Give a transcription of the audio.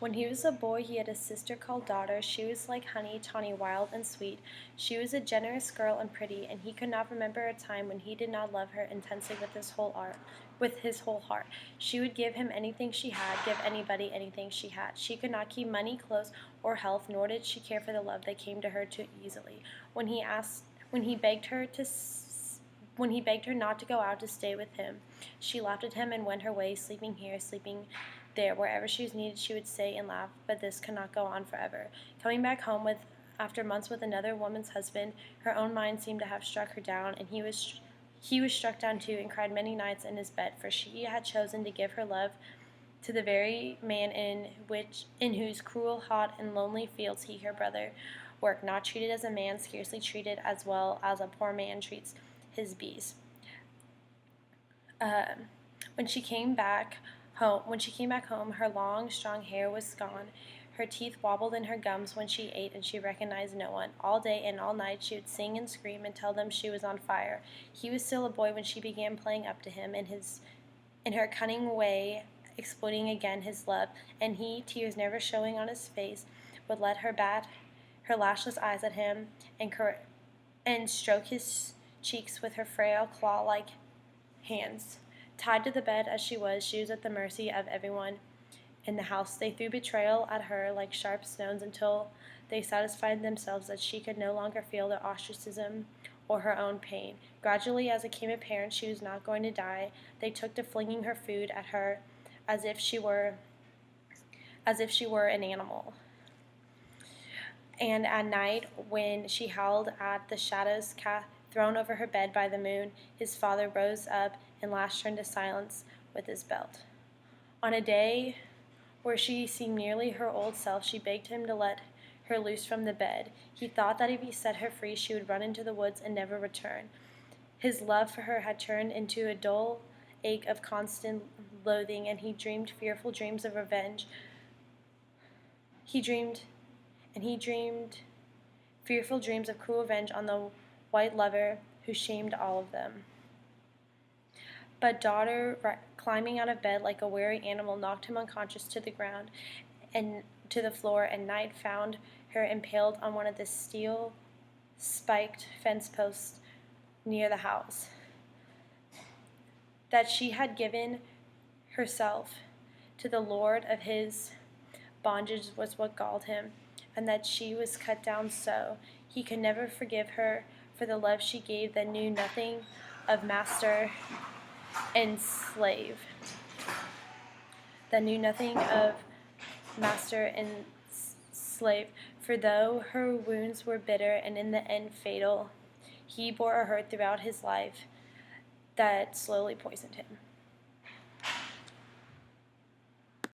When he was a boy, he had a sister called Daughter. She was like honey, tawny, wild, and sweet. She was a generous girl and pretty, and he could not remember a time when he did not love her intensely with his whole heart. She would give him anything she had, give anybody anything she had. She could not keep money, clothes, or health, nor did she care for the love that came to her too easily. When he begged her not to go out to stay with him, she laughed at him and went her way, sleeping here, sleeping there. Wherever she was needed, she would stay and laugh, but this could not go on forever. Coming back home after months with another woman's husband, her own mind seemed to have struck her down, and he was struck down too, and cried many nights in his bed, for she had chosen to give her love to the very man in whose cruel, hot, and lonely fields he, her brother, worked, not treated as a man, scarcely treated as well as a poor man treats his bees. Um, when she came back home, her long, strong hair was gone. Her teeth wobbled in her gums when she ate, and she recognized no one. All day and all night she would sing and scream and tell them she was on fire. He was still a boy when she began playing up to him in her cunning way, exploiting again his love, and he, tears never showing on his face, would let her bat her lashless eyes at him and stroke his cheeks with her frail, claw-like hands. Tied to the bed as she was at the mercy of everyone in the house. They threw betrayal at her like sharp stones until they satisfied themselves that she could no longer feel their ostracism or her own pain. Gradually, as it became apparent she was not going to die, they took to flinging her food at her as if she were an animal. And at night, when she howled at the shadows thrown over her bed by the moon, his father rose up and lashed her into silence with his belt. On a day where she seemed nearly her old self, she begged him to let her loose from the bed. He thought that if he set her free, she would run into the woods and never return. His love for her had turned into a dull ache of constant loathing, and he dreamed fearful dreams of revenge. He dreamed fearful dreams of cruel revenge on the white lover who shamed all of them. But Daughter, climbing out of bed like a wary animal, knocked him unconscious to the ground and to the floor, and night found her impaled on one of the steel-spiked fence posts near the house. That she had given herself to the lord of his bondage was what galled him, and that she was cut down so. He could never forgive her for the love she gave that knew nothing of master and slave. For though her wounds were bitter and in the end fatal, he bore a hurt throughout his life that slowly poisoned him.